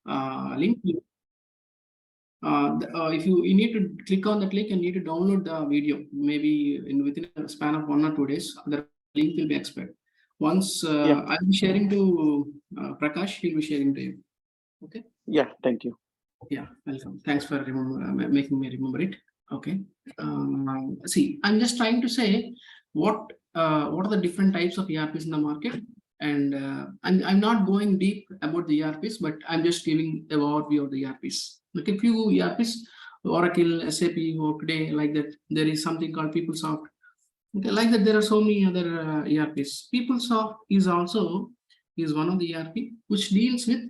link. If you need to click on that link, you need to download the video. Maybe within a span of 1 or 2 days, the link will be expired. Once I'll be sharing to Prakash, he'll be sharing to you. Okay. Yeah. Thank you. Yeah. Welcome. Thanks for making me remember it. Okay. See, I'm just trying to say what are the different types of ERPs in the market, and I'm not going deep about the ERPs, but I'm just giving an overview of the ERPs. Look, a few ERPs, Oracle, SAP, Workday, like that. There is something called PeopleSoft. Okay, like that, there are so many other ERPs. PeopleSoft is also one of the ERP which deals with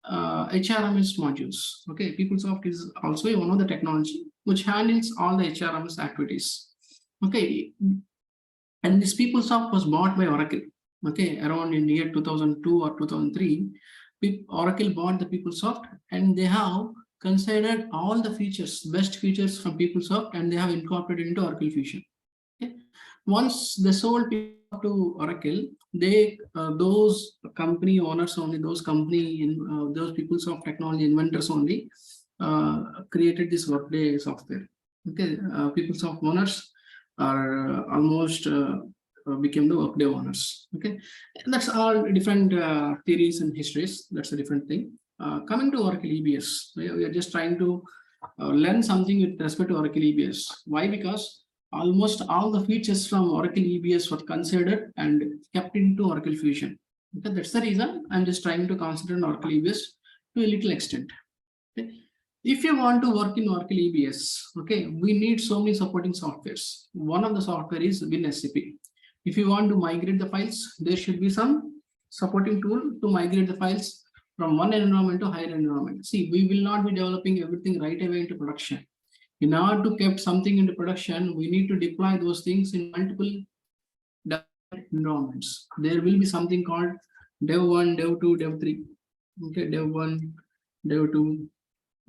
HRMS modules. Okay, PeopleSoft is also one of the technology which handles all the HRMS activities. Okay, and this PeopleSoft was bought by Oracle. Okay, around in year 2002 or 2003, Oracle bought the PeopleSoft, and they have considered all the features, best features from PeopleSoft, and they have incorporated into Oracle Fusion. Okay. Once they sold to Oracle, they those company owners only, those those PeopleSoft technology inventors only created this Workday software. Okay, PeopleSoft owners are almost became the Workday owners. Okay, and that's all different theories and histories. That's a different thing. Coming to Oracle EBS, we are just trying to learn something with respect to Oracle EBS. Why? Because almost all the features from Oracle EBS were considered and kept into Oracle Fusion. Okay, that's the reason I'm just trying to consider Oracle EBS to a little extent. Okay. If you want to work in Oracle EBS, okay, we need so many supporting softwares. One of the software is WinSAP. If you want to migrate the files, there should be some supporting tool to migrate the files from one environment to higher environment. See, we will not be developing everything right away into production. In order to keep something into production, we need to deploy those things in multiple environments. There will be something called Dev 1, Dev 2, Dev 3. Okay, Dev 1, Dev 2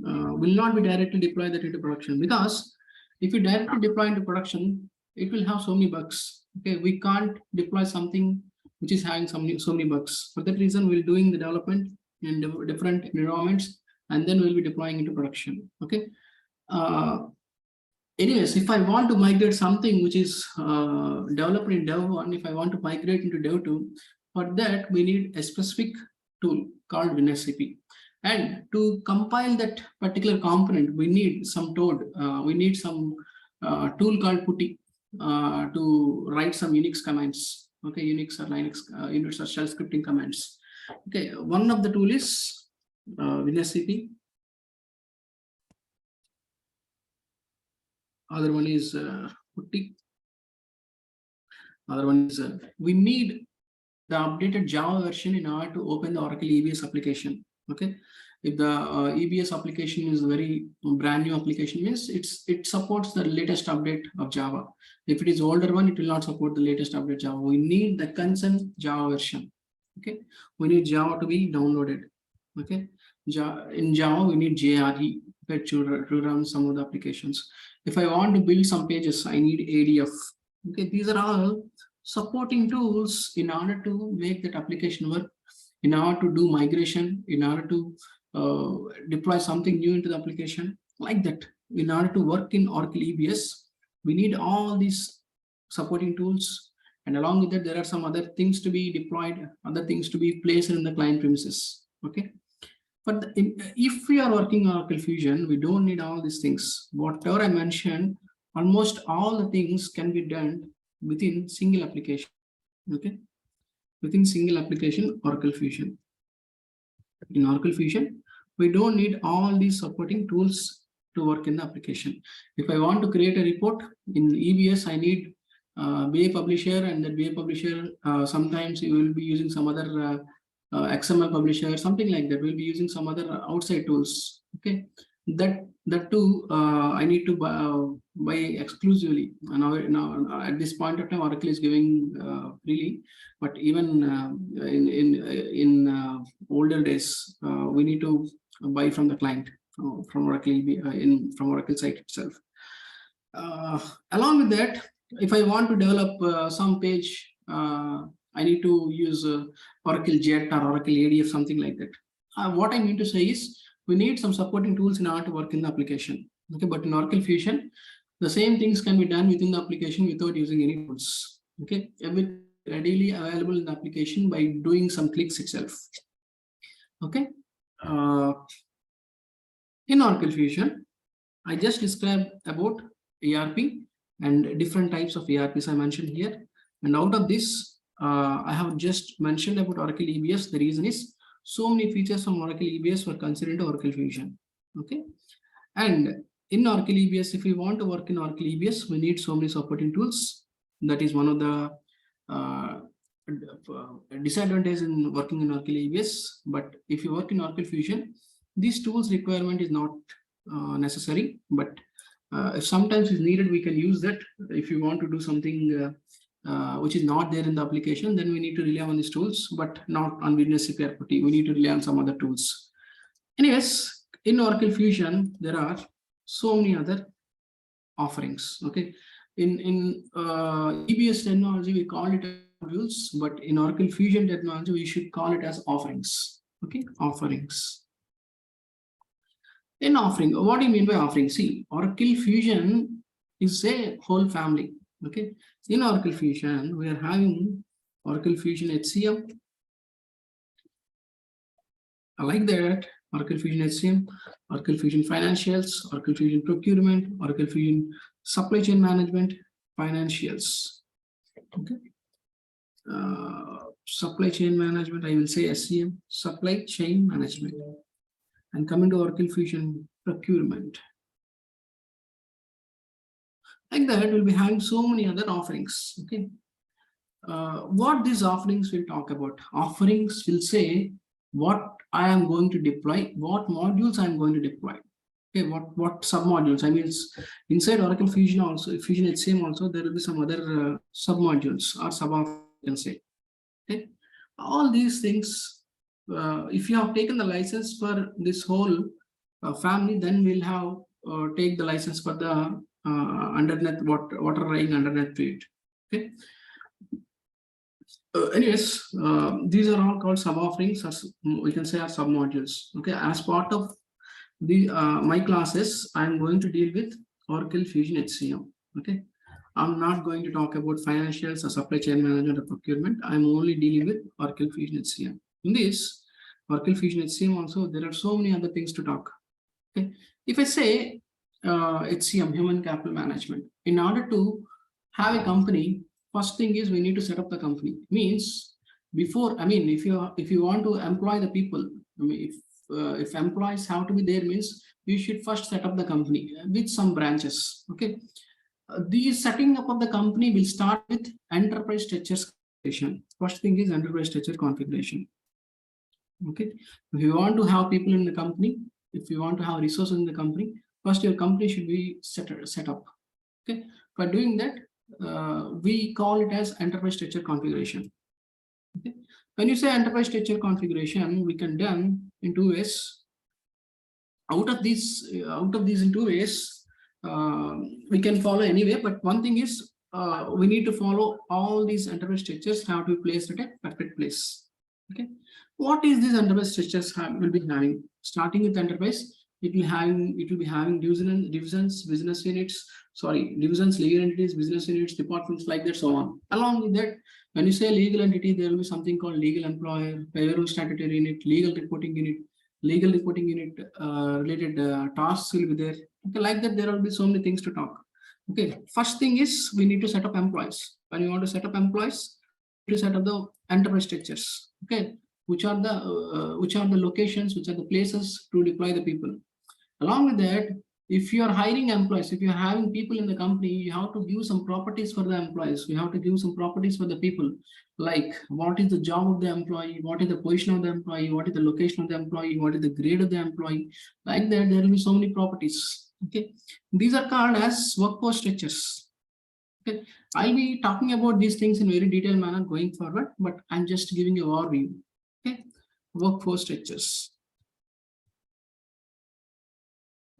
will not be directly deploy that into production, because if you directly deploy into production, it will have so many bugs. Okay, we can't deploy something which is having so many bugs. For that reason, we're doing the development in different environments, and then we'll be deploying into production. Okay. Anyways, if I want to migrate something which is developed in Dev 1, if I want to migrate into Dev 2, for that we need a specific tool called WinSAP. And to compile that particular component, we need some code. We need some tool called PuTTY to write some Unix commands. Okay, Unix or Linux, Unix or shell scripting commands. Okay, one of the tool is WinSAP. Other one is PuTTY. Other one is we need the updated Java version in order to open the Oracle EBS application. Okay, if the EBS application is a very brand new application, means it supports the latest update of Java. If it is older one, it will not support the latest update Java. We need the concerned Java version. Okay, we need Java to be downloaded. Okay, in Java we need JRE to run some of the applications. If I want to build some pages, I need ADF. Okay, these are all supporting tools in order to make that application work, in order to do migration, in order to deploy something new into the application, like that. In order to work in Oracle EBS, we need all these supporting tools, and along with that, there are some other things to be deployed, other things to be placed in the client premises. Okay. But if we are working on Oracle Fusion, we don't need all these things. Whatever I mentioned, almost all the things can be done within single application. Okay, within single application, Oracle Fusion. In Oracle Fusion, we don't need all these supporting tools to work in the application. If I want to create a report in EBS, I need BA Publisher, and that BA Publisher, sometimes you will be using some other XML publisher, something like that. We'll be using some other outside tools. Okay, that too I need to buy exclusively. Now at this point of time, Oracle is giving freely, but even in older days, we need to buy from the client, from Oracle from Oracle site itself. Along with that, if I want to develop some page, I need to use Oracle Jet or Oracle ADF, something like that. what I mean to say is we need some supporting tools in order to work in the application. Okay, but in Oracle Fusion, the same things can be done within the application without using any tools. Okay, everything readily available in the application by doing some clicks itself. Okay, in Oracle Fusion, I just described about ERP and different types of ERPs I mentioned here. And out of this, I have just mentioned about Oracle EBS. The reason is so many features from Oracle EBS were considered into Oracle Fusion. Okay, and in Oracle EBS, if we want to work in Oracle EBS, we need so many supporting tools. That is one of the disadvantages in working in Oracle EBS. But if you work in Oracle Fusion, these tools requirement is not necessary. But if sometimes is needed, we can use that. If you want to do something which is not there in the application, then we need to rely on these tools, but not on Business CPRPT. We need to rely on some other tools. Anyways, in Oracle Fusion, there are so many other offerings. Okay, in EBS technology, we call it modules, but in Oracle Fusion technology, we should call it as offerings. Okay, offerings. In offering, what do you mean by offering? See, Oracle Fusion is a whole family. Okay, in Oracle Fusion, we are having Oracle Fusion HCM. I like that. Oracle Fusion HCM, Oracle Fusion Financials, Oracle Fusion Procurement, Oracle Fusion Supply Chain Management, Financials. Okay. Supply Chain Management, I will say SCM, Supply Chain Management. And coming to Oracle Fusion Procurement. Like that, we'll be having so many other offerings. Okay. What these offerings will talk about? Offerings will say what I am going to deploy, what modules I am going to deploy. Okay, what submodules? I mean, it's inside Oracle Fusion also, Fusion HCM also, there will be some other submodules or sub-offerings, you can say. Okay, all these things. If you have taken the license for this whole family, then we'll have take the license for the underneath water running underneath it. Okay. Anyways, these are all called sub offerings, as we can say, are sub modules. Okay, as part of the my classes, I'm going to deal with Oracle Fusion HCM. Okay, I'm not going to talk about financials or supply chain management or procurement. I'm only dealing with Oracle Fusion HCM. In this Oracle Fusion HCM also, there are so many other things to talk. Okay, if I say HCM, human capital management, in order to have a company, first thing is we need to set up the company. Means before, I mean, if you want to employ the people, I mean, if employees have to be there, means you should first set up the company with some branches. Okay, the setting up of the company will start with enterprise structures configuration. First thing is enterprise structure configuration. Okay, if you want to have people in the company, if you want to have resources in the company, first your company should be set up. Okay, for doing that, we call it as enterprise structure configuration. Okay, when you say enterprise structure configuration, we can done in two ways. Out of these in two ways, we can follow anyway. But one thing is, we need to follow all these enterprise structures have to be placed at a perfect place. Okay, what is this enterprise structures will be having? Starting with enterprise, it will be having divisions, business units, divisions, legal entities, business units, departments, like that, so on. Along with that, when you say legal entity, there will be something called legal employer, payroll statutory unit, legal reporting unit related tasks will be there. Okay, like that, there will be so many things to talk. Okay, first thing is we need to set up employees. When you want to set up employees, to set up the enterprise structures. Okay, which are the locations, which are the places to deploy the people. Along with that, if you are hiring employees, if you are having people in the company, you have to give some properties for the employees. You have to give some properties for the people, like what is the job of the employee, what is the position of the employee, what is the location of the employee, what is the grade of the employee. Like that, there will be so many properties. Okay, these are called as workforce structures. Okay, I'll be talking about these things in very detailed manner going forward, but I'm just giving you an overview. Okay, workforce structures.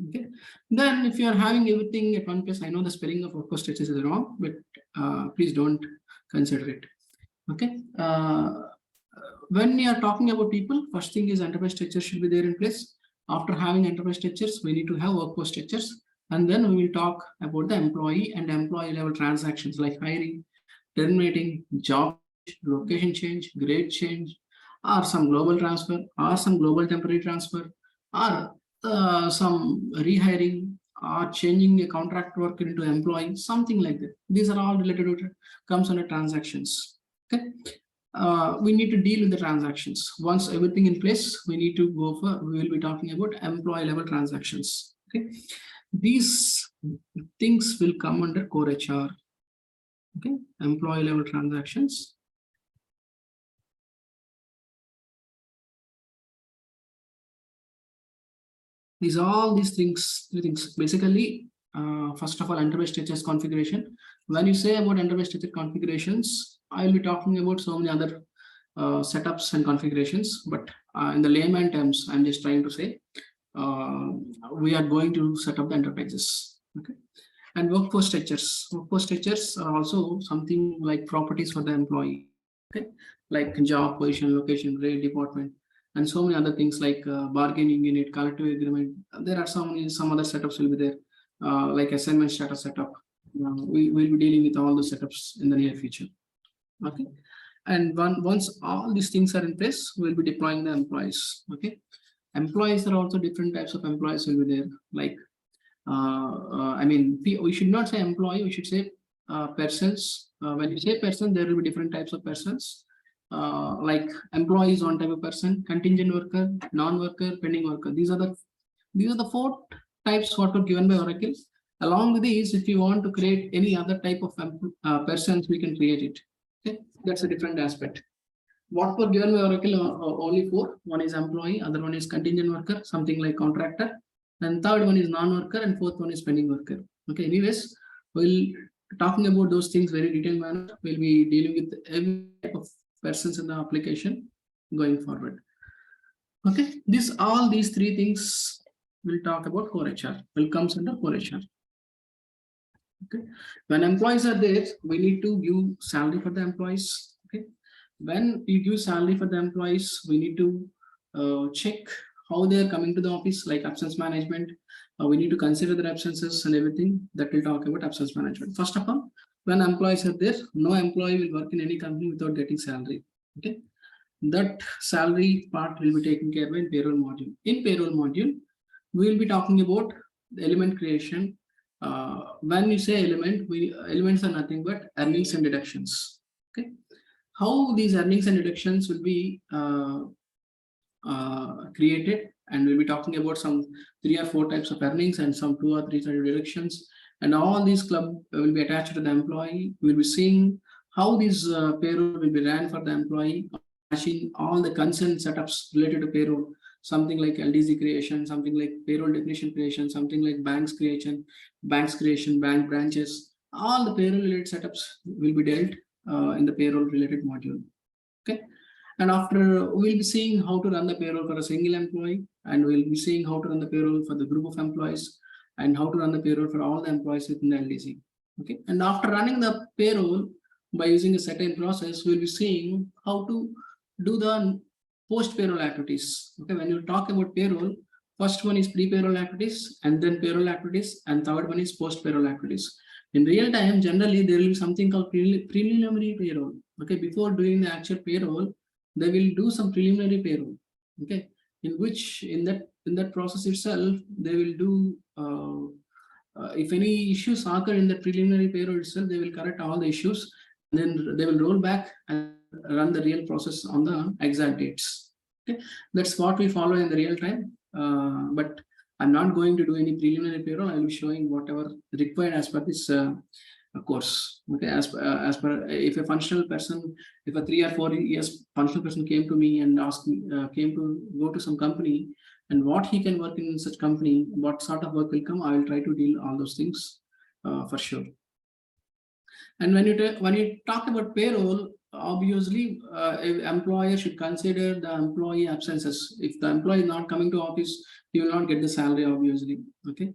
Okay, then if you are having everything at one place, I know the spelling of workforce structures is wrong, but please don't consider it. Okay, when we are talking about people, first thing is enterprise structure should be there in place. After having enterprise structures, we need to have workforce structures. And then we will talk about the employee and employee level transactions like hiring, terminating, job, location change, grade change, or some global transfer, or some global temporary transfer, or some rehiring, or changing a contract worker into employee, something like that. These are all related to comes under transactions. Okay. We need to deal with the transactions. Once everything in place, we need to go for, we will be talking about employee level transactions. Okay. These things will come under core HR. Okay. Employee level transactions. These things, basically, first of all, enterprise structures configuration. When you say about enterprise structure configurations, I will be talking about so many other setups and configurations, but in the layman terms, I'm just trying to say we are going to set up the enterprises. Okay. And workforce structures. Workforce structures are also something like properties for the employee. Okay, like job, position, location, grade, department, and so many other things like bargaining unit, collective agreement. There are some other setups will be there, like assignment status setup. We will be dealing with all the setups in the near future. Okay, and once all these things are in place, we'll be deploying the employees. Okay, employees are also different types of employees will be there. Like, I mean, we should not say employee. We should say persons. When you say person, there will be different types of persons. Like employee is one type of person, contingent worker, non-worker, pending worker. These are the four types what were given by Oracle. Along with these, if you want to create any other type of persons, we can create it. Okay, that's a different aspect. What were given by Oracle only four. One is employee, other one is contingent worker, something like contractor, and third one is non-worker, and fourth one is pending worker. Okay, anyways, we'll talking about those things very detailed manner. We'll be dealing with every type of persons in the application going forward. Okay, all these three things we'll talk about core HR. Will comes under core HR. Okay, when employees are there, we need to give salary for the employees. Okay, when you give salary for the employees, we need to check how they are coming to the office, like absence management. We need to consider their absences and everything. That will talk about absence management. First of all, when employees are there, no employee will work in any company without getting salary. Okay, that salary part will be taken care of in payroll module. In payroll module, we will be talking about the element creation. When you say elements are nothing but earnings and deductions. Okay, how these earnings and deductions will be created, and we'll be talking about some 3 or 4 types of earnings and some 2 or 3 deductions, and all these club will be attached to the employee. We'll be seeing how this payroll will be ran for the employee, matching all the consent setups related to payroll, something like LDC creation, something like payroll definition creation, something like bank creation, bank branches. All the payroll related setups will be dealt in the payroll related module. Okay. And after, we'll be seeing how to run the payroll for a single employee, and we'll be seeing how to run the payroll for the group of employees, and how to run the payroll for all the employees within the LDC. Okay. And after running the payroll by using a certain process, we'll be seeing how to do the post payroll activities. Okay. When you talk about payroll, first one is pre-payroll activities, and then payroll activities, and third one is post payroll activities. In real time, generally there will be something called preliminary payroll. Okay. Before doing the actual payroll, they will do some preliminary payroll. Okay, in which in that process itself, they will do if any issues occur in the preliminary payroll itself, they will correct all the issues. Then they will roll back and run the real process on the exact dates. Okay, that's what we follow in the real time. But I'm not going to do any preliminary payroll. I will be showing whatever required as per this course. Okay, as per if a functional person, if a 3 or 4 years functional person came to me and asked me, came to go to some company, and what he can work in such company, what sort of work will come, I will try to deal all those things for sure. And when you talk about payroll, obviously employer should consider the employee absences. If the employee is not coming to office, he will not get the salary, obviously. Okay.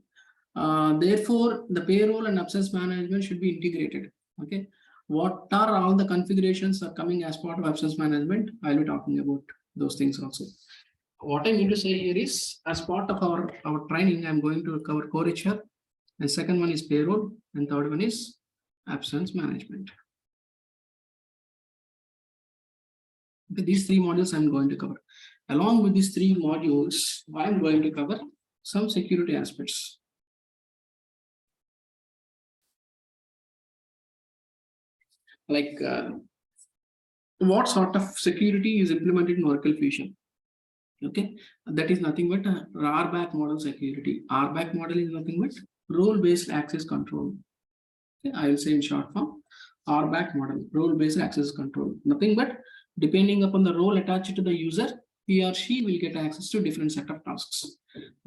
Therefore, the payroll and absence management should be integrated. Okay. What are all the configurations are coming as part of absence management? I'll be talking about those things also. What I mean to say here is, as part of our training, I'm going to cover core HR, and second one is payroll, and third one is absence management. Okay, these three modules I'm going to cover. Along with these three modules, I'm going to cover some security aspects. Like what sort of security is implemented in Oracle Fusion? Okay, that is nothing but a RBAC model security. RBAC model is nothing but role-based access control. Okay, I will say in short form, RBAC model, role-based access control. Nothing but depending upon the role attached to the user, he or she will get access to different set of tasks.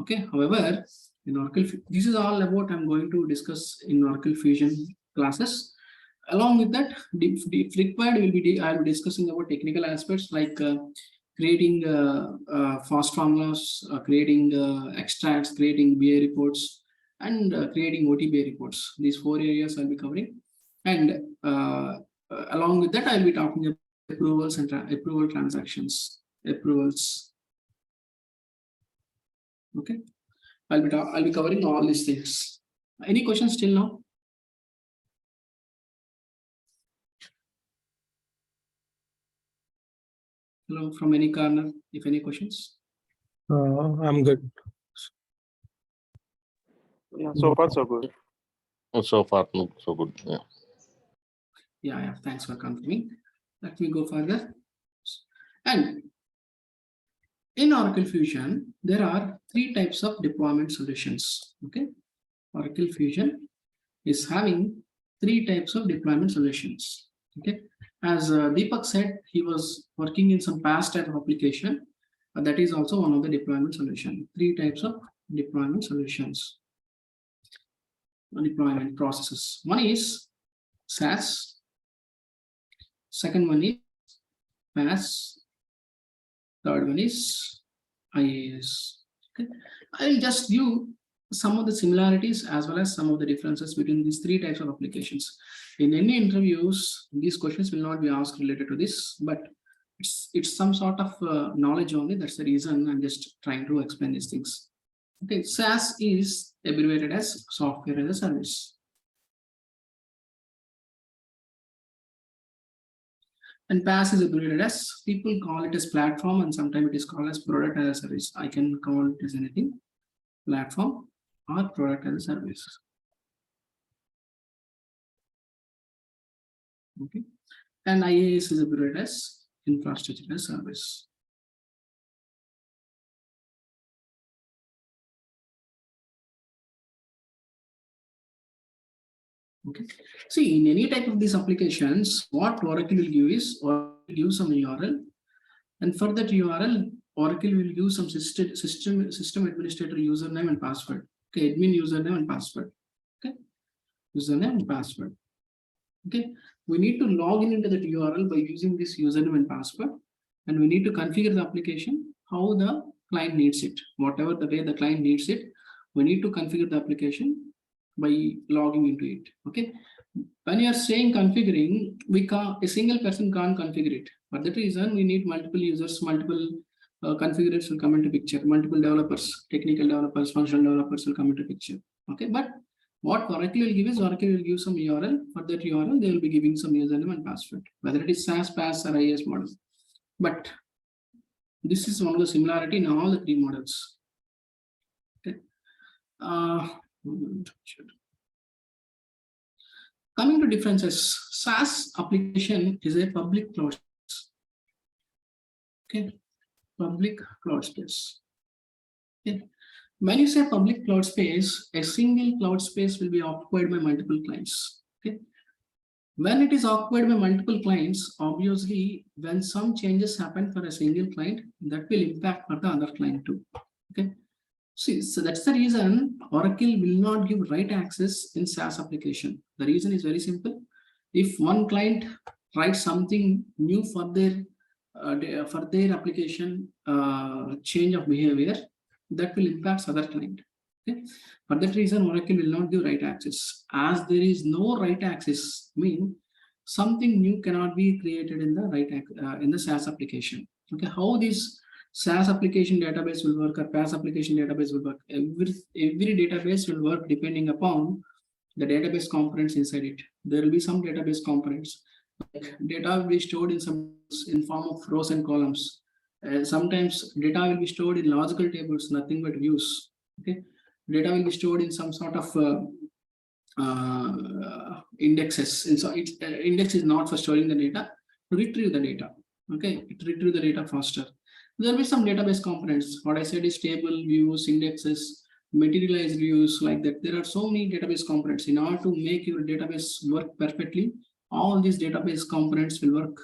Okay, however, in Oracle, this is all about I'm going to discuss in Oracle Fusion classes. Along with that, if required, will be I'll be discussing about technical aspects like creating fast formulas, creating extracts, creating BA reports, and creating OTBA reports. These 4 areas I'll be covering. And along with that, I'll be talking about approvals and approval transactions, approvals. Okay, I'll be covering all these things. Any questions till now? Hello, from any corner, if any questions? I'm good. Yeah, so far so good. So far, no, so good. Yeah. Yeah, thanks for confirming. Let me go further. And in Oracle Fusion, there are 3 types of deployment solutions. Okay, Oracle Fusion is having 3 types of deployment solutions. Okay, as Deepak said, he was working in some past type of application. That is also one of the deployment solution. 3 types of deployment solutions, deployment processes. One is SaaS. Second one is PaaS. Third one is IaaS. Okay, I'll just give some of the similarities as well as some of the differences between these 3 types of applications. In any interviews, these questions will not be asked related to this, but it's some sort of knowledge only. That's the reason I'm just trying to explain these things. Okay, SaaS is abbreviated as software as a service. And PaaS is abbreviated as, people call it as platform, and sometimes it is called as product as a service. I can call it as anything, platform or product as a service. Okay, and IaaS is abbreviated as infrastructure as a service. Okay, see, in any type of these applications, what Oracle will give is, Oracle will give some URL, and for that URL, Oracle will give some system administrator username and password. Okay, admin username and password. Okay, username and password. Okay, we need to log into that URL by using this username and password, and we need to configure the application how the client needs it. Whatever the way the client needs it, we need to configure the application by logging into it. Okay, when you are saying configuring, a single person can't configure it. For that reason, we need multiple users, multiple configurers will come into picture, multiple developers, technical developers, functional developers will come into picture. Okay, but what Oracle will give is, Oracle will give some URL. For that URL, they will be giving some username and password, whether it is SaaS, PaaS, or IaaS model. But this is one of the similarity in all the 3 models. Okay. Coming to differences, SaaS application is a public cloud space. Okay, public cloud space. Okay. When you say public cloud space, a single cloud space will be occupied by multiple clients. Okay. When it is occupied by multiple clients, obviously, when some changes happen for a single client, that will impact for the other client too. Okay. See, so that's the reason Oracle will not give write access in SaaS application. The reason is very simple. If one client writes something new for their application change of behavior, that will impact other client. Okay? For that reason, Oracle will not give write access. As there is no write access, mean something new cannot be created in the in the SaaS application. Okay, how this SaaS application database will work or PaaS application database will work? Every database will work depending upon the database components inside it. There will be some database components. Like data will be stored in form of rows and columns. Sometimes data will be stored in logical tables, nothing but views. Okay, data will be stored in some sort of indexes. And so index is not for storing the data, to retrieve the data. Okay, it retrieve the data faster. There will be some database components. What I said is table, views, indexes, materialized views, like that. There are so many database components. In order to make your database work perfectly, all these database components will work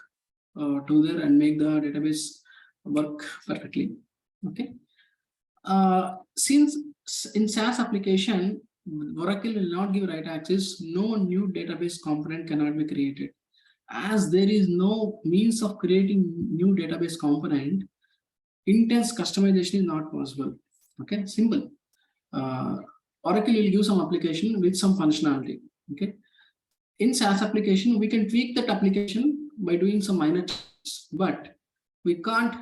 together and make the database work perfectly. Okay. Since in SaaS application, Oracle will not give write access, no new database component cannot be created. As there is no means of creating new database component, intense customization is not possible. Okay, simple. Oracle will give some application with some functionality. Okay, in SaaS application, we can tweak that application by doing some minor changes, but we can't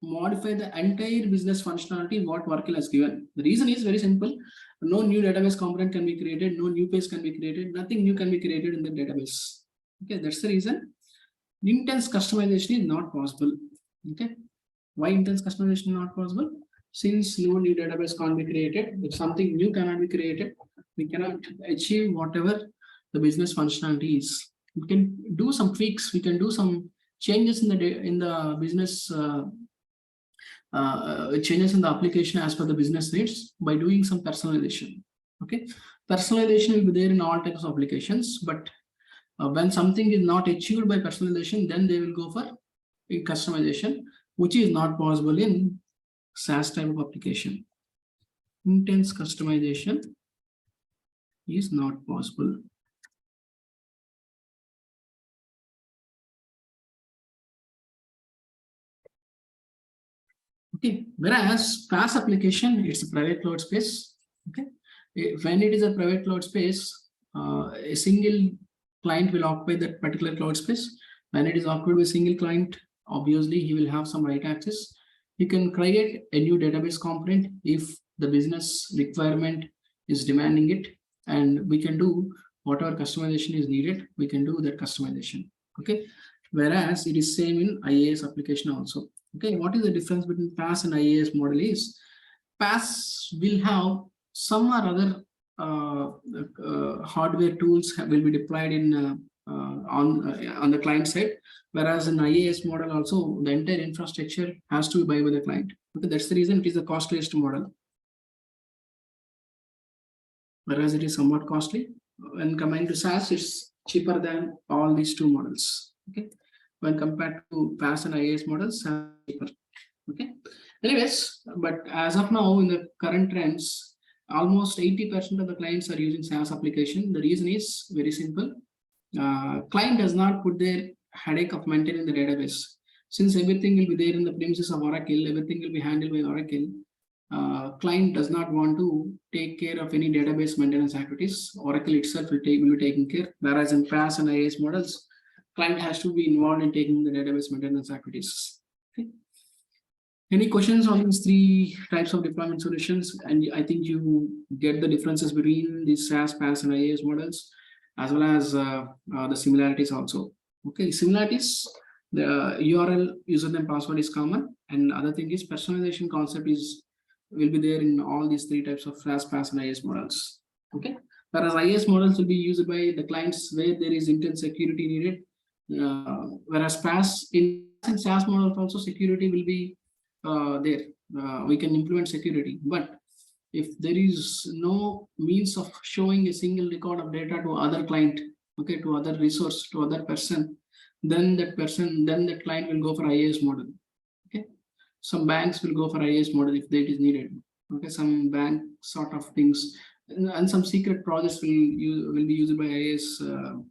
modify the entire business functionality what Oracle has given. The reason is very simple. No new database component can be created, no new page can be created, nothing new can be created in the database. Okay, that's the reason. Intense customization is not possible. Okay, why intense customization is not possible? Since no new database can't be created, if something new cannot be created, we cannot achieve whatever the business functionality is. We can do some tweaks, we can do some changes in the business changes in the application as per the business needs by doing some personalization. Okay, personalization will be there in all types of applications, but when something is not achieved by personalization, then they will go for a customization, which is not possible in SaaS type of application. Intense customization is not possible. Okay, whereas PaaS application, it's a private cloud space. Okay, when it is a private cloud space, a single client will occupy that particular cloud space. When it is occupied by a single client, obviously he will have some write access. You can create a new database component if the business requirement is demanding it, and we can do whatever customization is needed. We can do that customization. Okay, whereas it is same in IaaS application also. Okay, what is the difference between PaaS and IaaS model is PaaS will have some or other hardware tools will be deployed in on the client side, whereas in IaaS model also the entire infrastructure has to be by the client. Okay, that's the reason it is the costliest model, whereas it is somewhat costly. When coming to SaaS, it's cheaper than all these two models. Okay, when compared to PaaS and IaaS models, cheaper. Okay, anyways, but as of now in the current trends, almost 80% of the clients are using SaaS application. The reason is very simple. Client does not put their headache of maintaining the database. Since everything will be there in the premises of Oracle, everything will be handled by Oracle. Client does not want to take care of any database maintenance activities. Oracle itself will be taking care. Whereas in PaaS and IaaS models, client has to be involved in taking the database maintenance activities. Okay. Any questions on these three types of deployment solutions? And I think you get the differences between the SaaS, PaaS, and IaaS models, as well as the similarities also. Okay, similarities, the URL, username, password is common, and other thing is personalization concept will be there in all these three types of SaaS, PaaS, and IaaS models. Okay, whereas IaaS models will be used by the clients where there is intense security needed, whereas PaaS in SaaS models also security will be there. We can implement security, but if there is no means of showing a single record of data to other client, okay, to other resource, to other person, then that client will go for IaaS model. Okay, some banks will go for IaaS model if that is needed. Okay, some bank sort of things, and some secret projects will be used by IaaS.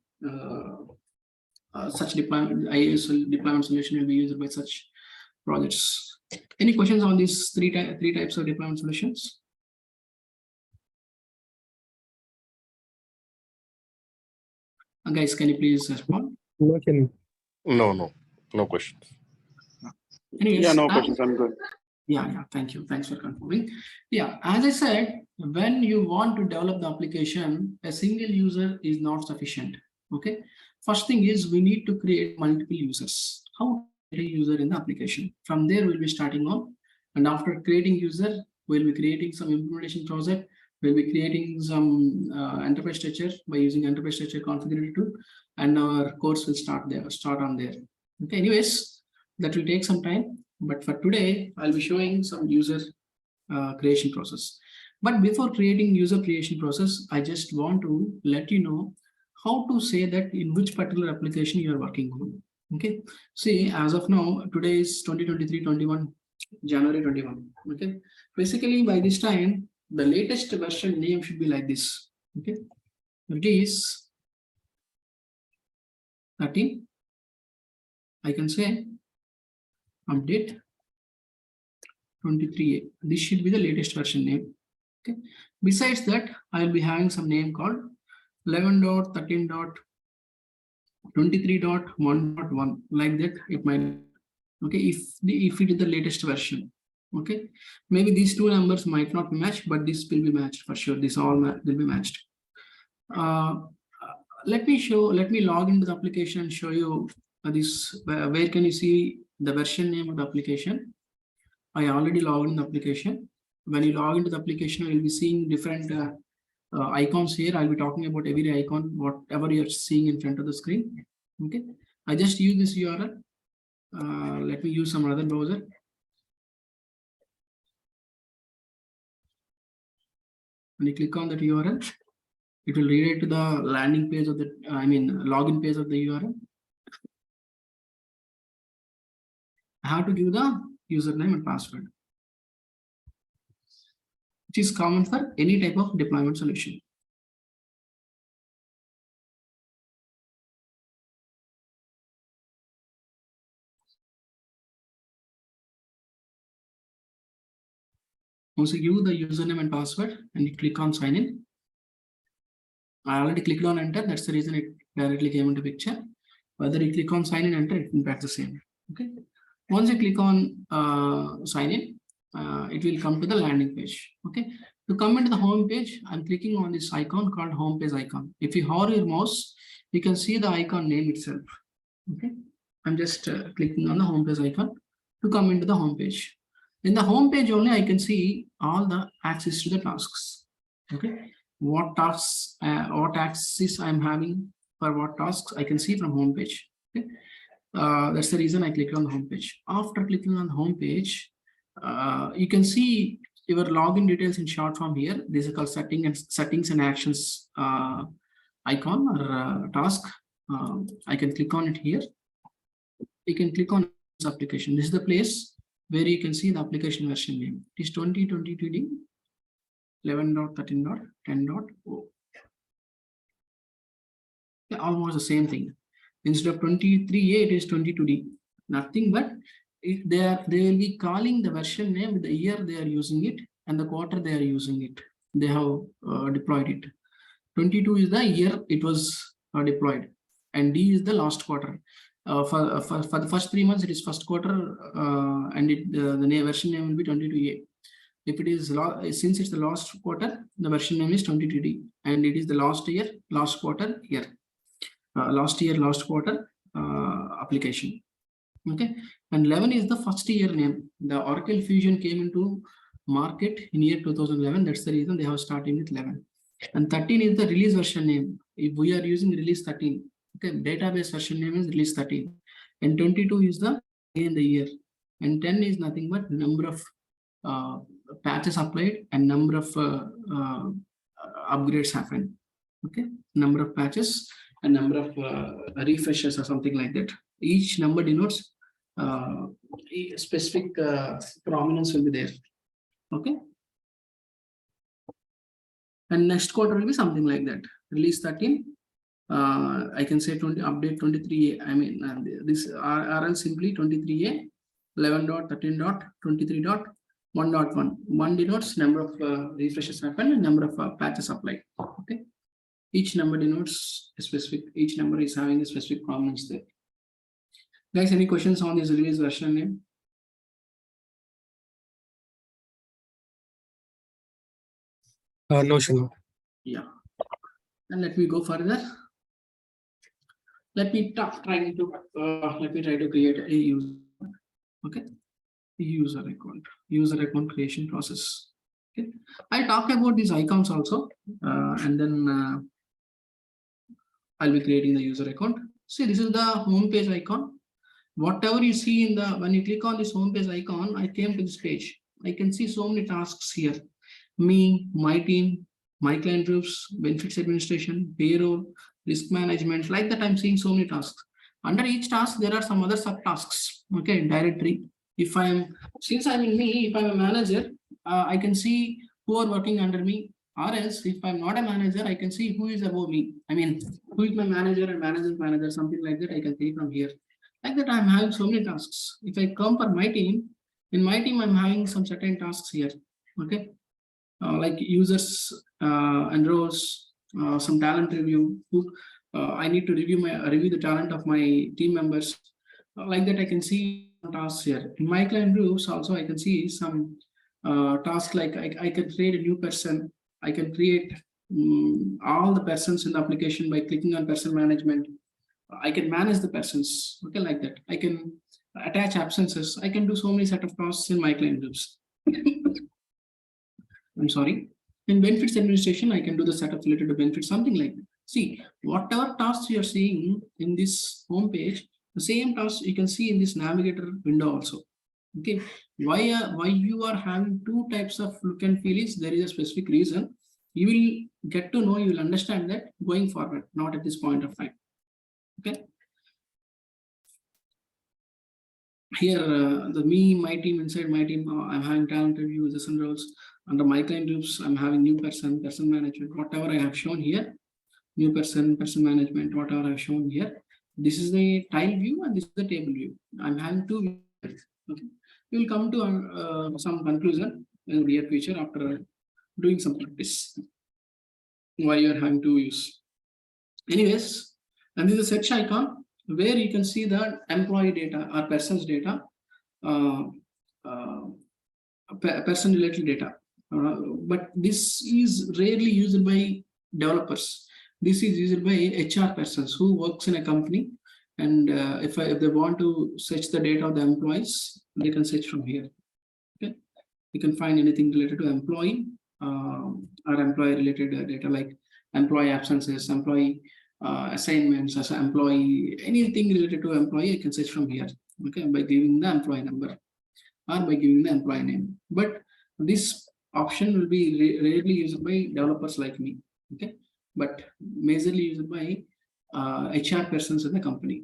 Such deployment, IaaS deployment solution will be used by such projects. Any questions on these three types of deployment solutions? Guys, can you please respond? Nothing. No questions. Anyways, Yeah, no questions. I'm good. Yeah, thank you. Thanks for confirming. Yeah, as I said, when you want to develop the application, a single user is not sufficient. Okay. First thing is we need to create multiple users. How to create a user in the application? From there, we'll be starting on. And after creating user, we'll be creating some implementation project. We'll be creating some enterprise structure by using enterprise structure configurator tool, and our course will start on there. Okay. Anyways, that will take some time. But for today, I'll be showing some user creation process. But before creating user creation process, I just want to let you know how to say that in which particular application you are working on. Okay. See, as of now, today is 2023-21, January 21. Okay. Basically, by this time, the latest version name should be like this. Okay. It is 13. I can say update 23A. This should be the latest version name. Okay. Besides that, I'll be having some name called 11.13.23.1.1. Like that, it might. Okay, if it is the latest version. Okay, maybe these two numbers might not match, but this will be matched for sure. This all will be matched. Let me log into the application and show you this. Where can you see the version name of the application? I already logged in the application. When you log into the application, you'll be seeing different icons here. I'll be talking about every icon, whatever you're seeing in front of the screen. Okay, I just use this URL. Let me use some other browser. When you click on that URL, it will redirect to the landing page of the, login page of the URL. I have to give the username and password, which is common for any type of deployment solution. Once you give the username and password and you click on sign in, I already clicked on enter. That's the reason it directly came into picture. Whether you click on sign in, enter, it impacts the same. Okay. Once you click on sign in, it will come to the landing page. Okay. To come into the home page, I'm clicking on this icon called home page icon. If you hover your mouse, you can see the icon name itself. Okay. I'm just clicking on the home page icon to come into the home page. In the home page only, I can see all the access to the tasks. Okay. What tasks, what access I'm having for what tasks I can see from home page. Okay. That's the reason I clicked on the home page. After clicking on the home page, you can see your login details in short form here. This is called settings and actions icon or task. I can click on it here. You can click on this application. This is the place where you can see the application version name. It is 2022D 11.13.10.0. Yeah, almost the same thing. Instead of 23A, it is 22D. Nothing but they will be calling the version name with the year they are using it and the quarter they are using it. They have deployed it. 22 is the year it was deployed, and D is the last quarter. For the first 3 months, it is first quarter, and the version name will be 22A. If it is since it's the last quarter, the version name is 22D, and it is the last year, last quarter year, last year, last quarter application. Okay, and 11 is the first year name. The Oracle Fusion came into market in year 2011. That's the reason they have started with 11. And 13 is the release version name. If we are using release 13, okay, database version name is release 13, and 22 is the year, and 10 is nothing but number of patches applied and number of upgrades happened. Okay, number of patches and number of refreshes or something like that. Each number denotes specific prominence will be there. Okay, and next quarter will be something like that. Release 13. I can say 20 update 23A. I mean this RL simply 23A 11.13.23.1.1. One denotes number of refreshes happened and number of patches applied. Okay. Each number denotes a specific, each number is having a specific provenance there. Guys, any questions on this release version name? No, Shinu. Yeah. And let me go further. Let me try to create a user. Okay. User account creation process. Okay. I'll talk about these icons also, and then I'll be creating the user account. See, this is the home page icon. Whatever you see in the, when you click on this home page icon, I came to this page. I can see so many tasks here. Me, my team, my client groups, benefits administration, payroll, risk management. Like that, I'm seeing so many tasks. Under each task, there are some other subtasks. Okay, directory. Since I'm in me, if I'm a manager, I can see who are working under me. Or else, if I'm not a manager, I can see who is above me. I mean, who is my manager and manager's manager, something like that. I can see from here. Like that, I'm having so many tasks. If I come for my team, in my team, I'm having some certain tasks here. Okay. Like users and roles, some talent review. I need to review the talent of my team members. Like that, I can see tasks here. In my client groups, also I can see some tasks like I can create a new person. I can create all the persons in the application by clicking on person management. I can manage the persons. Okay, like that. I can attach absences. I can do so many set of tasks in my client groups. I'm sorry. In benefits administration, I can do the setup related to benefits, something like that. See, whatever tasks you are seeing in this home page, the same tasks you can see in this navigator window also. Okay, why you are having two types of look and feel is there is a specific reason. You will get to know, you will understand that going forward, not at this point of time. Okay. Here, my team, inside my team, I'm having talent review, users and roles. Under my client groups, I'm having new person management, whatever I have shown here, new person management, whatever I've shown here. This is the tile view and this is the table view. I'm having two views. Okay. We will come to some conclusion in the near future after doing some practice. Why you are having two views. Anyways, and this is a search icon where you can see the employee data or person's data, person related data. But this is rarely used by developers. This is used by HR persons who works in a company. And if they want to search the data of the employees, they can search from here. Okay, you can find anything related to employee or employee related data like employee absences, employee assignments as an employee, anything related to employee, I can search from here. Okay, by giving the employee number or by giving the employee name. But this option will be rarely used by developers like me. Okay, but majorly used by HR persons in the company.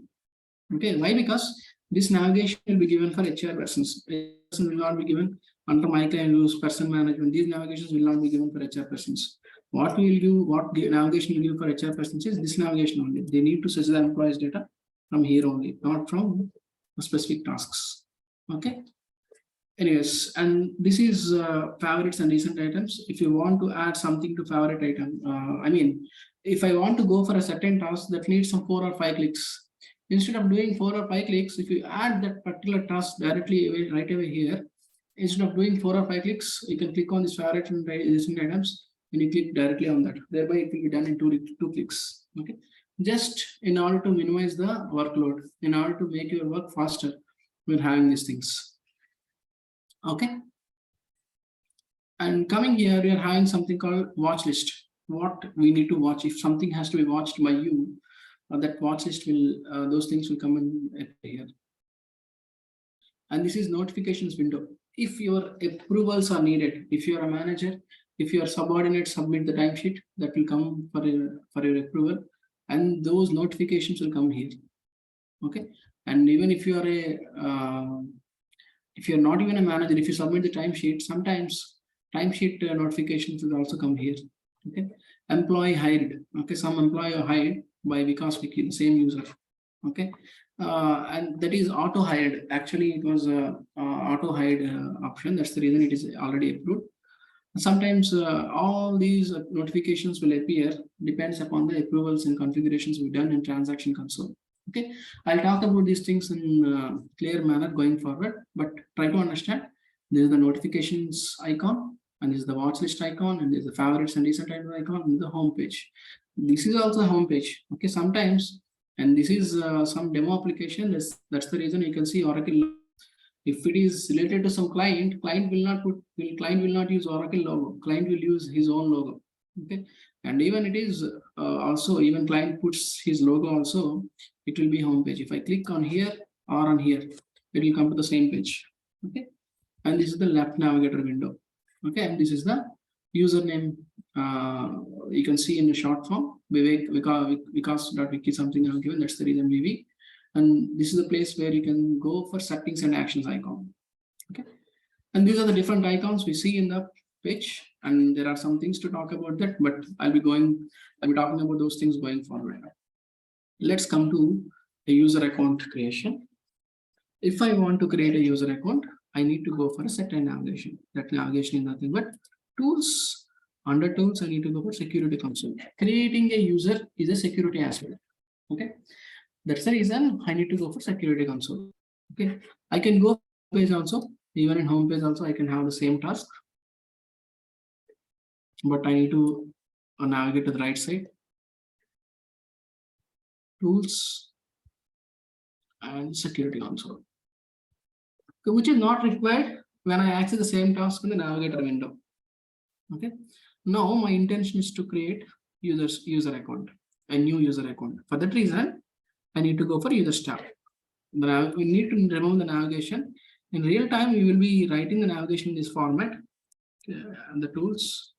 Okay, why? Because this navigation will be given for HR persons. Person will not be given under my client use person management. These navigations will not be given for HR persons. What we will do, what navigation will give for HR persons is this navigation only. They need to search the employees data from here only, not from specific tasks. Okay. Anyways, and this is favorites and recent items. If you want to add something to favorite item, I mean, if I want to go for a certain task that needs some 4 or 5 clicks, instead of doing 4 or 5 clicks, if you add that particular task directly right away here, instead of doing 4 or 5 clicks, you can click on this favorite and recent items and you click directly on that. Thereby, it will be done in two clicks. Okay, just in order to minimize the workload, in order to make your work faster, we're having these things. Okay, and coming here, we are having something called watch list. What we need to watch, if something has to be watched by you, that watch list will, those things will come in here. And this is notifications window. If your approvals are needed, if you are a manager, if your subordinate submit the timesheet, that will come for your approval, and those notifications will come here. Okay, and even if you are if you're not even a manager, if you submit the timesheet, sometimes timesheet notifications will also come here. Okay, employee hired. Okay, some employee are hired by because we keep the same user. Okay, and that is auto hired. Actually, it was a auto hired option. That's the reason it is already approved. Sometimes all these notifications will appear depends upon the approvals and configurations we've done in transaction console. Okay, I'll talk about these things in clear manner going forward, but try to understand. There is the notifications icon, and this is the watch list icon, and there's the favorites and recent icon, and the home page. This is also a home page. Okay, sometimes, and this is some demo application. That's the reason you can see Oracle. If it is related to some client will not use Oracle logo. Client will use his own logo. Okay, and even it is also even client puts his logo also. It will be home page. If I click on here or on here, it will come to the same page. Okay, and this is the left navigator window. Okay, and this is the username. You can see in the short form because.wiki something I've given. That's the reason VV. And this is the place where you can go for settings and actions icon. Okay, and these are the different icons we see in the page, and there are some things to talk about that, but I'll be talking about those things going forward. Let's come to a user account creation. If I want to create a user account, I need to go for a certain navigation. That navigation is nothing but tools. Under tools, I need to go for security console. Creating a user is a security aspect. Okay, that's the reason I need to go for security console. Okay, I can go page also. Even in home page also, I can have the same task, but I need to navigate to the right side. Tools and security console, which is not required when I access the same task in the navigator window. Okay, now my intention is to create user account, a new user account. For that reason, I need to go for user tab. We need to remove the navigation. In real time, we will be writing the navigation in this format. And the tools,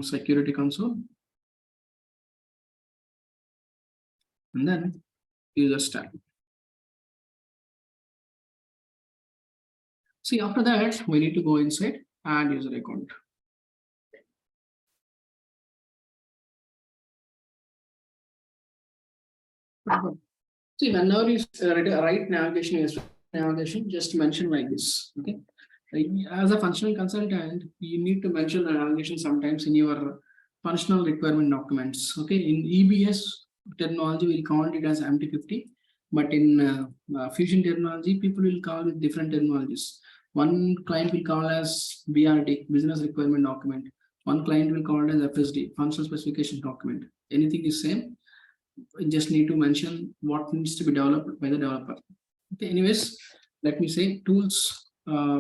security console, and then user tab. See, after that, we need to go inside add user account. See, whenever you write navigation, just mention like this. Okay, as a functional consultant, you need to mention the navigation sometimes in your functional requirement documents. Okay, in EBS terminology, we'll call it as MT50, but in Fusion terminology, people will call it different terminologies. One client will call as BRD, business requirement document. One client will call it as FSD, functional specification document. Anything is same. You just need to mention what needs to be developed by the developer. Okay, anyways, let me say tools,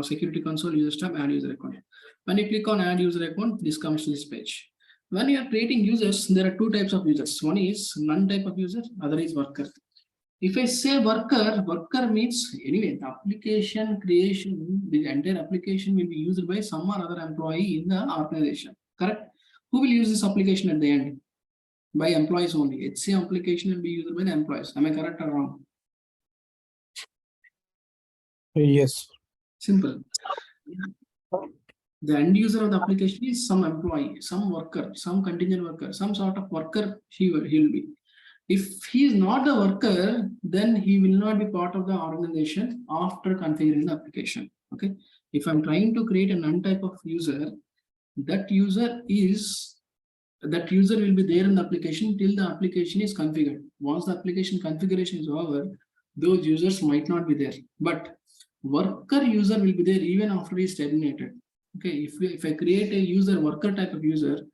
security console, user tab, add user account. When you click on add user account, this comes to this page. When you are creating users, there are two types of users. One is none type of user, other is worker. If I say worker means anyway, the application creation, the entire application will be used by some or other employee in the organization. Correct? Who will use this application at the end? By employees only. HCM application will be used by the employees. Am I correct or wrong? Yes. Simple. The end user of the application is some employee, some worker, some contingent worker, some sort of worker he will be. If he is not the worker, then he will not be part of the organization after configuring the application. Okay. If I'm trying to create a none type of user, that user will be there in the application till the application is configured. Once the application configuration is over, those users might not be there. But worker user will be there even after he is terminated. Okay, if I create a user worker type of user,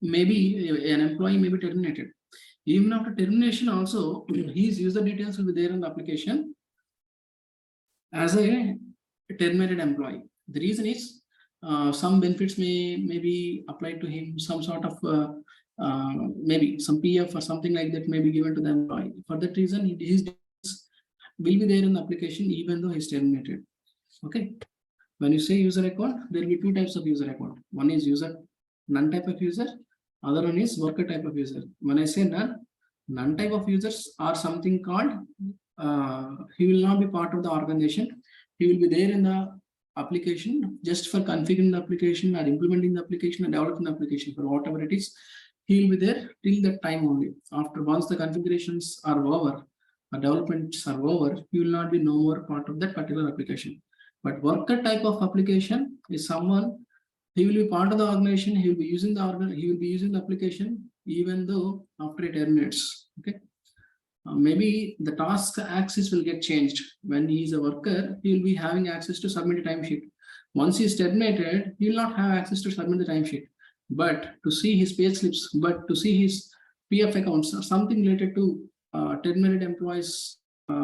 maybe an employee may be terminated. Even after termination also, his user details will be there in the application as a terminated employee. The reason is some benefits may be applied to him, some sort of maybe some PF or something like that may be given to the employee. For that reason, his details will be there in the application even though he's terminated. Okay. When you say user account, there will be two types of user account. One is none type of user, other one is worker type of user. When I say none type of users are something called he will not be part of the organization. He will be there in the application just for configuring the application or implementing the application and developing the application for whatever it is. He will be there till that time only. After once the configurations are over, or developments are over, he will not be no more part of that particular application. But worker type of application is someone, he will be part of the organization, he will be using the application even though after it terminates. Okay. Maybe the task axis will get changed. When he is a worker, he will be having access to submit a timesheet. Once he is terminated, he will not have access to submit the timesheet. But to see his pay slips, but to see his PF accounts, or something related to terminated employees, he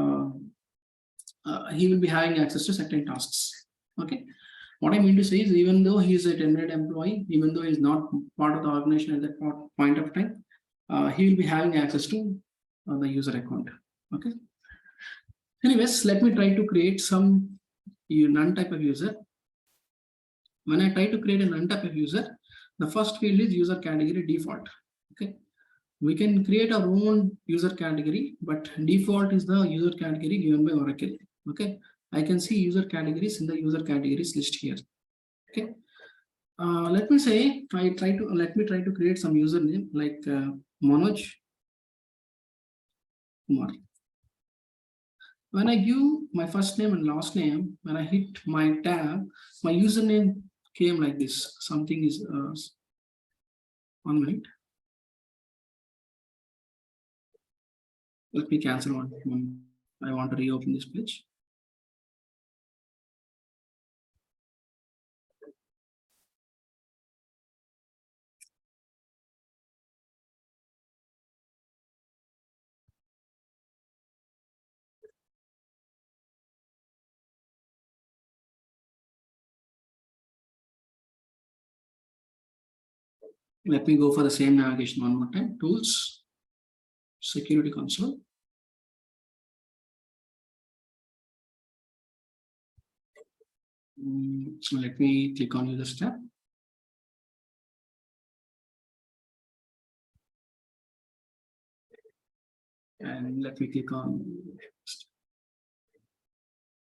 will be having access to certain tasks. Okay. What I mean to say is, even though he is a terminated employee, even though he is not part of the organization at that point of time, he will be having access to the user account. Okay. Anyways, let me try to create some none type of user. When I try to create a none type of user, the first field is user category default. Okay. We can create our own user category, but default is the user category given by Oracle. Okay. I can see user categories in the user categories list here. Okay. Let me try to create some username like Manoj Kumar. When I give my first name and last name, when I hit my tab, my username came like this. Something is 1 minute. Let me cancel one. I want to reopen this page. Let me go for the same navigation one more time. Tools, security console. So let me click on user tab. And let me click on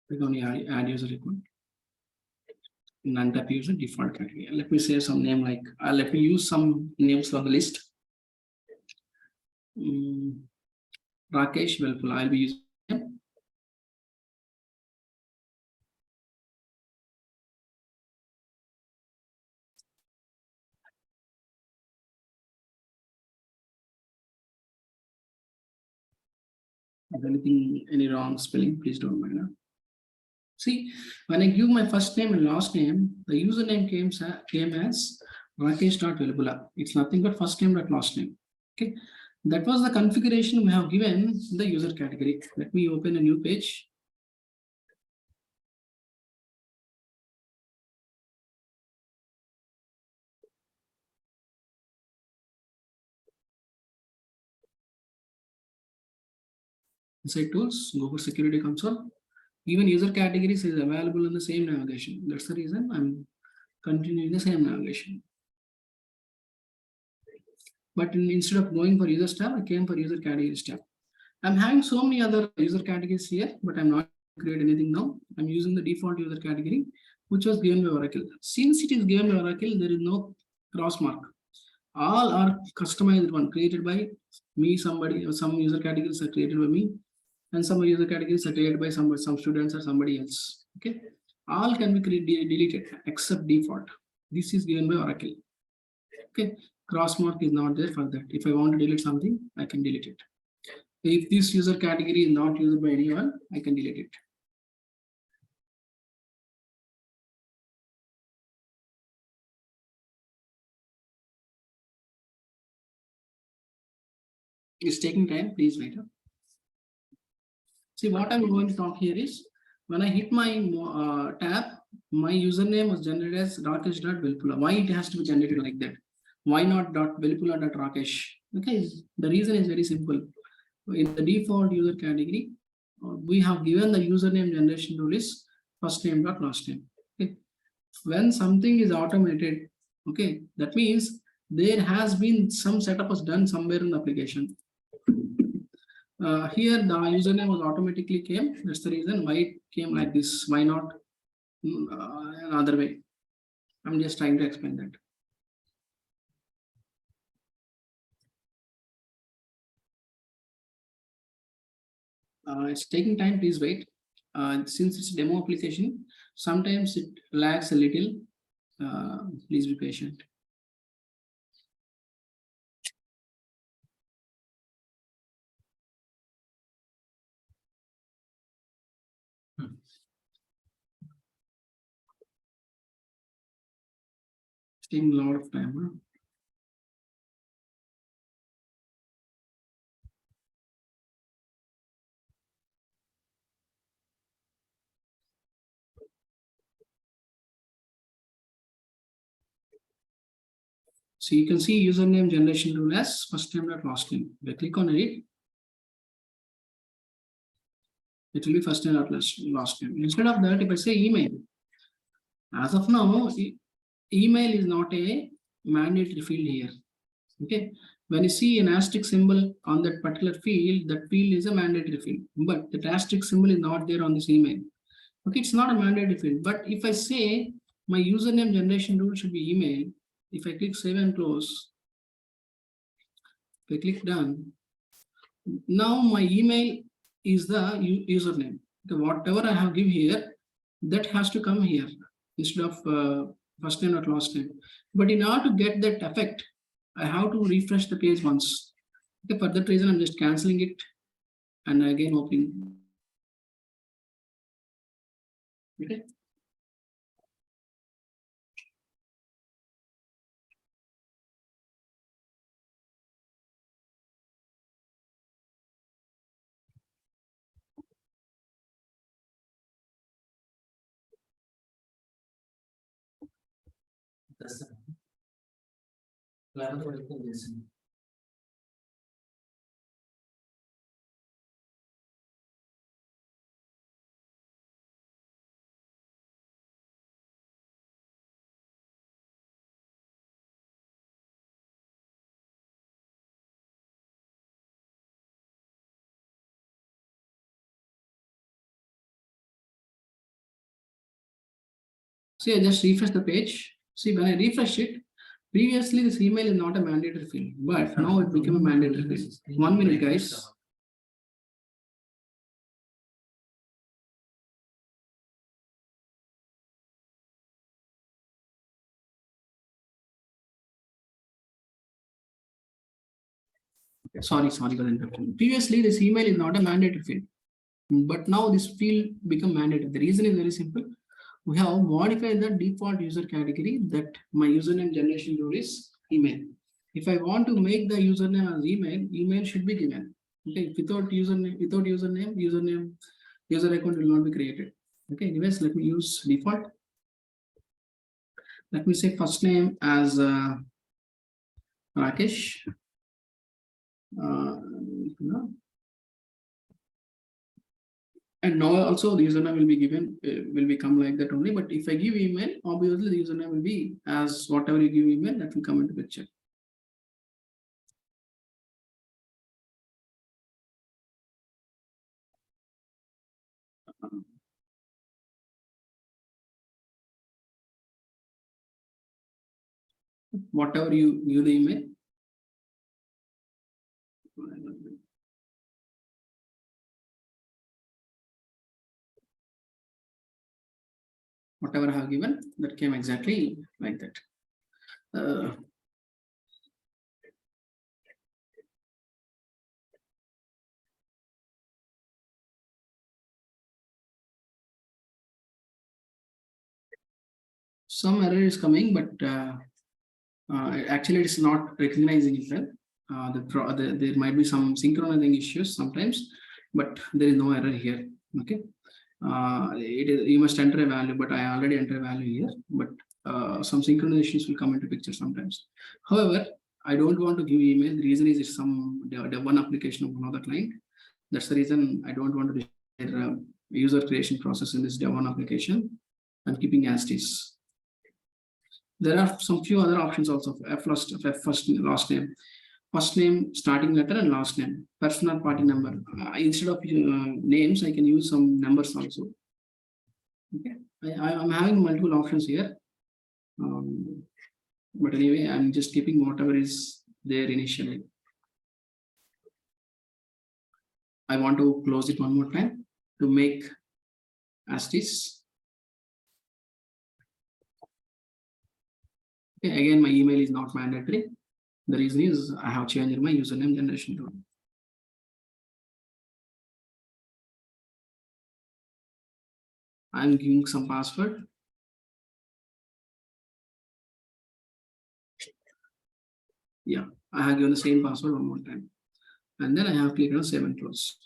the add user account. Non-type user default category. Let me say some name like let me use some names from the list. Rakesh Velpula. I'll be using him. If any wrong spelling, please don't mind. See, when I give my first name and last name, the username came as Rakesh.Velpula. It's nothing but first name dot last name. Okay, that was the configuration we have given the user category. Let me open a new page. Inside tools, go for security console. Even user categories is available in the same navigation. That's the reason I'm continuing the same navigation. But instead of going for user tab, I came for user categories tab. I'm having so many other user categories here, but I'm not create anything now. I'm using the default user category, which was given by Oracle. Since it is given by Oracle, there is no cross mark. All are customized one created by me, somebody, or some user categories are created by me, and some user categories are created by some students or somebody else. Okay, all can be deleted except default. This is given by Oracle. Okay, cross mark is not there for that. If I want to delete something, I can delete it. If this user category is not used by anyone, I can delete it. It's taking time, please wait. See, what I'm going to talk here is, when I hit my tab, my username was generated as rakesh.velpula. Why it has to be generated like that? Why not .velpula.rakesh? Okay, the reason is very simple. In the default user category, we have given the username generation rule is first name dot last name. Okay, when something is automated, okay, that means there has been some setup was done somewhere in the application. Here the username was automatically came. That's the reason why it came like this. Why not another way? I'm just trying to explain that. It's taking time, please wait. Since it's a demo application, Sometimes it lags a little. Please be patient. It's taking a lot of time. Huh? So you can see username generation rule as first name dot last name. If I click on it, it will be first name dot last name. Instead of that, if I say email, as of now, email is not a mandatory field here. Okay, when you see an asterisk symbol on that particular field, that field is a mandatory field, but the asterisk symbol is not there on this email. Okay, it's not a mandatory field. But if I say my username generation rule should be email, if I click save and close, if I click done, now my email is the username. Okay, whatever I have give here, that has to come here instead of first name or last name. But in order to get that effect, I have to refresh the page once. Okay, for that reason, I'm just canceling it and again opening. Okay. See, I just refresh the page. See, when I refresh it, previously this email is not a mandatory field, but now it became a mandatory field. 1 minute, guys. Sorry for the interruption. Previously, this email is not a mandatory field, but now this field become mandatory. The reason is very simple. We have modified the default user category that my username generation rule is email. If I want to make the username as email, email should be given. Okay, without username, user account will not be created. Okay, anyways, let me use default. Let me say first name as Rakesh. And now also the username will be given, will become like that only. But if I give email, obviously the username will be as whatever you give email, that will come into picture. Whatever you give the email. Whatever I have given, that came exactly like that. Some error is coming, but actually it's not recognizing itself. There might be some synchronizing issues sometimes, but there is no error here. Okay, you must enter a value, but I already enter a value here. But some synchronizations will come into picture sometimes. However, I don't want to give email. The reason is it's some one application of another client. That's the reason I don't want to share user creation process in this Dev1 application. I'm keeping as is. There are some few other options also. F first last name, first name, starting letter, and last name, personal party number. Instead of names, I can use some numbers also. Okay, I'm having multiple options here. But anyway, I'm just keeping whatever is there initially. I want to close it one more time to make as this. Okay, again, my email is not mandatory. The reason is I have changed my username generation tool. I'm giving some password. Yeah, I have given the same password one more time. And then I have clicked on save and close.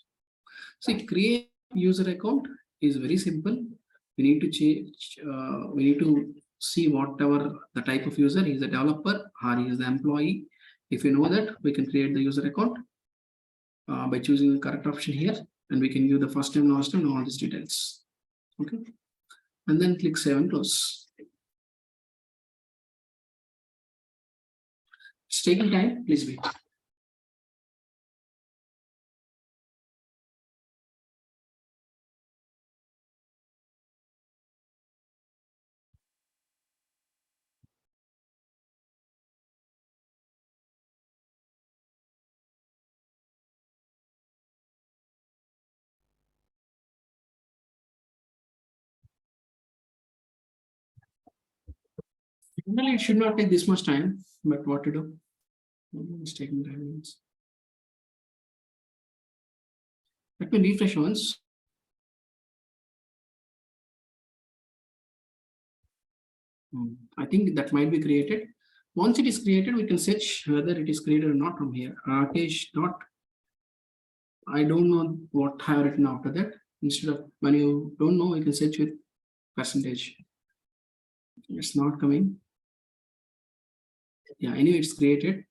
See, create user account is very simple. We need to change, we need to see whatever the type of user, he is a developer or he is the employee. If you know that, we can create the user account by choosing the correct option here, and we can give the first name, last name, all these details. Okay, and then click save and close. It's taking time, please wait. Normally, it should not take this much time, but what to do? It's taking time. Let me refresh once. I think that might be created. Once it is created, we can search whether it is created or not from here. Rakesh dot. I don't know what I have written after that. Instead of when you don't know, you can search with percentage. It's not coming. Yeah, anyway, it's created.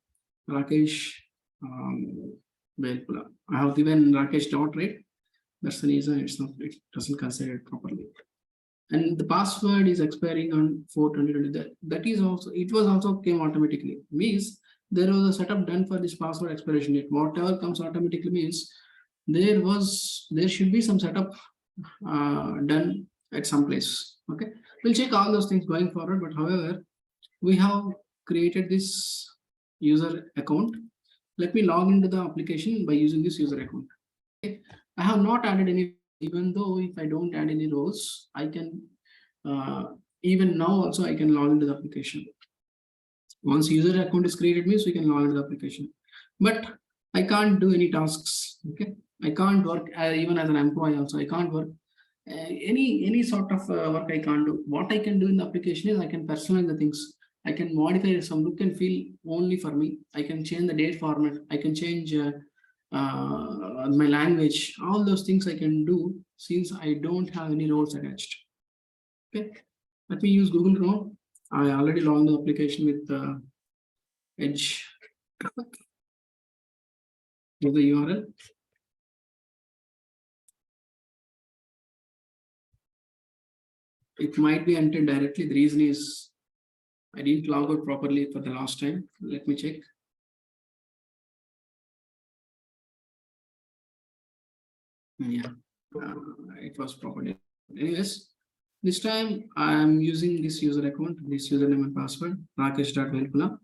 Rakesh. Well, I have given Rakesh dot, right? That's the reason it's not. It doesn't consider it properly. And the password is expiring on 4/2020. That is also, it was also came automatically. Means there was a setup done for this password expiration date. Whatever comes automatically means there should be some setup done at some place. Okay, we'll check all those things going forward. But however, we have created this user account. Let me log into the application by using this user account. Okay, I have not added any. Even though if I don't add any roles, I can even now also I can log into the application. Once user account is created means we can log into the application, but I can't do any tasks. Okay, I can't work even as an employee also. I can't work any sort of work I can't do. What I can do in the application is I can personalize the things. I can modify some look and feel only for me. I can change the date format. I can change my language. All those things I can do since I don't have any roles attached. Okay, let me use Google Chrome. I already logged the application with Edge. Give the URL. It might be entered directly. The reason is I didn't log out properly for the last time. Let me check. Yeah, it was properly. Anyways, this time I am using this user account, this username and password, rakesh.velpula.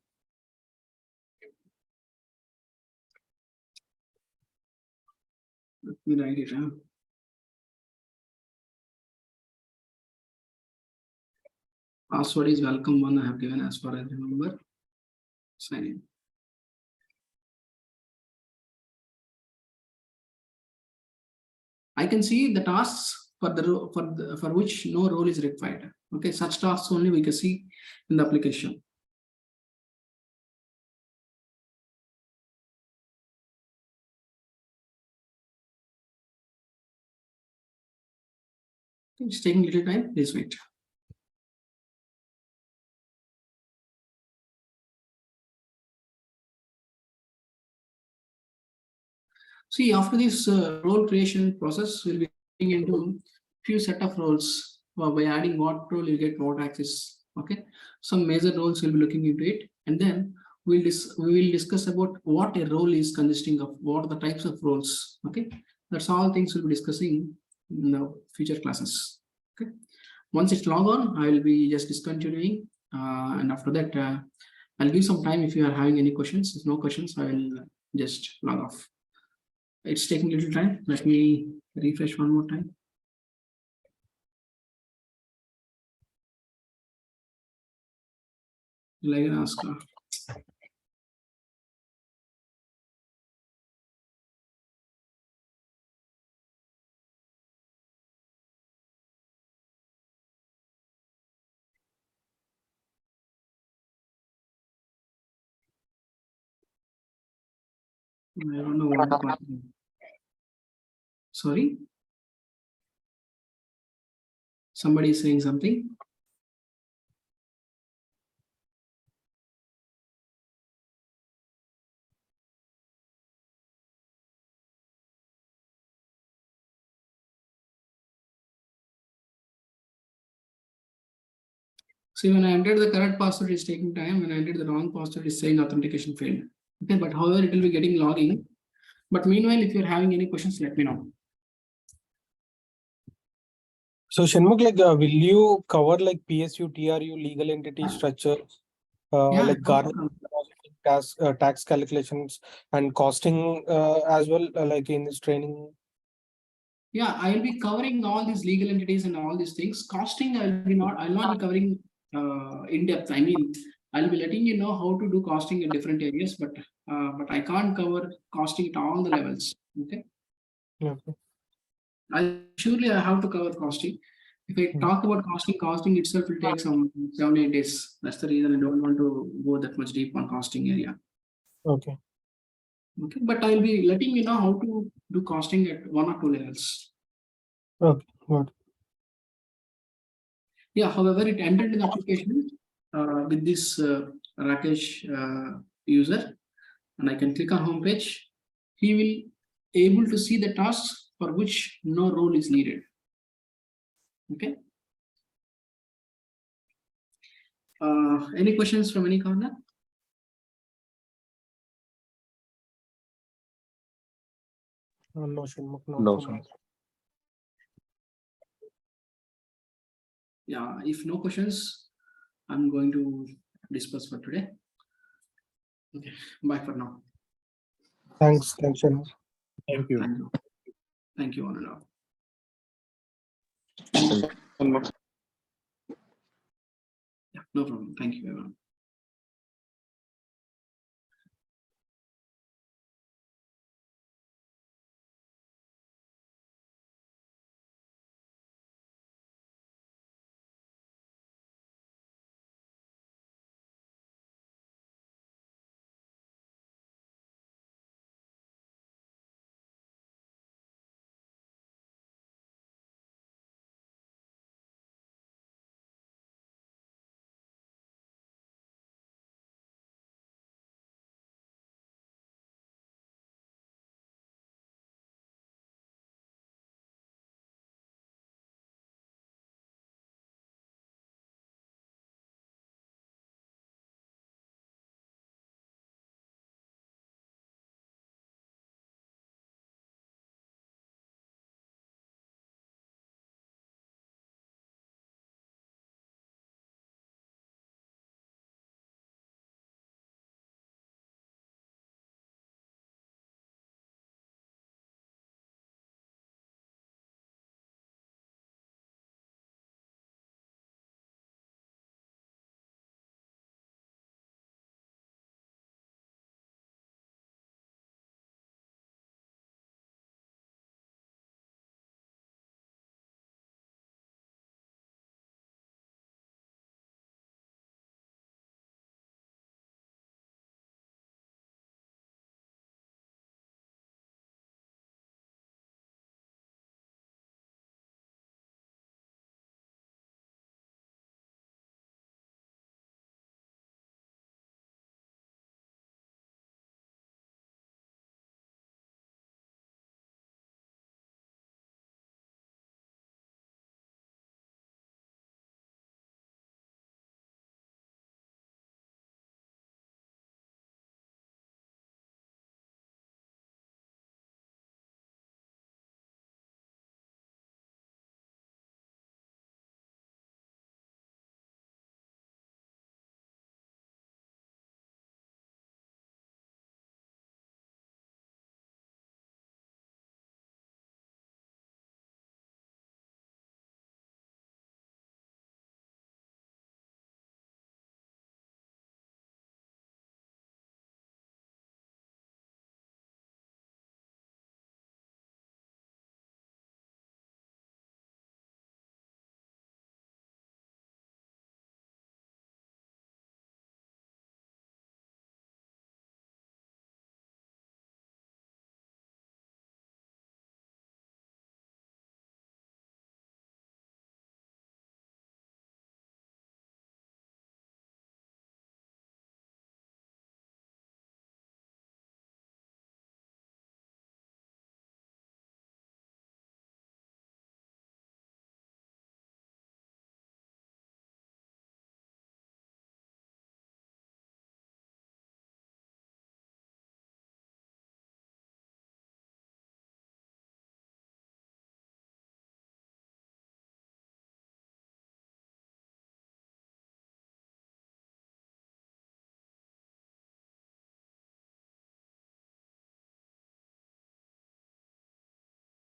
Let me write it down. Password is welcome one I have given as far as I remember. Sign in. I can see the tasks for which no role is required. Okay, such tasks only we can see in the application. It's taking a little time. Please wait. See, after this role creation process, we'll be getting into few set of roles. By adding what role you get what access. Okay, some major roles we'll be looking into it, and then we will discuss about what a role is consisting of, what are the types of roles. Okay, that's all things we'll be discussing in the future classes. Okay, once it's log on, I will be just discontinuing, and after that, I'll give some time if you are having any questions. If no questions, I will just log off. It's taking a little time. Let me refresh one more time. Like an ask. I don't know what the question. Sorry? Somebody is saying something? See, when I entered the correct password, it's taking time. When I entered the wrong password, it's saying authentication failed. Okay, but however, it will be getting logging. But meanwhile, if you're having any questions, let me know. So Shanmugh, like, will you cover like PSU, TRU, legal entity structure, Yeah, like government tax calculations and costing as well, like in this training? yeah, I will be covering all these legal entities and all these things. Costing, I'll not be covering in depth. I mean, I'll be letting you know how to do costing in different areas, but I can't cover costing at all the levels. Okay. Okay. I have to cover costing. If I talk about costing itself will take some 7-8 days. That's the reason I don't want to go that much deep on costing area. Okay. Okay, but I'll be letting you know how to do costing at 1 or 2 levels. Okay. Good. Yeah, however, it entered in the application with this Rakesh user, and I can click on homepage. He will able to see the tasks for which no role is needed. Okay. Any questions from any corner? No, Shanmugh, No, from sir. my side. Yeah, if no questions, I'm going to disperse for today. Okay, bye for now. Thanks, Shanmugh. Thank you. Thank you. Thank you, one and all. Shanmugh. Yeah, no problem. Thank you, everyone.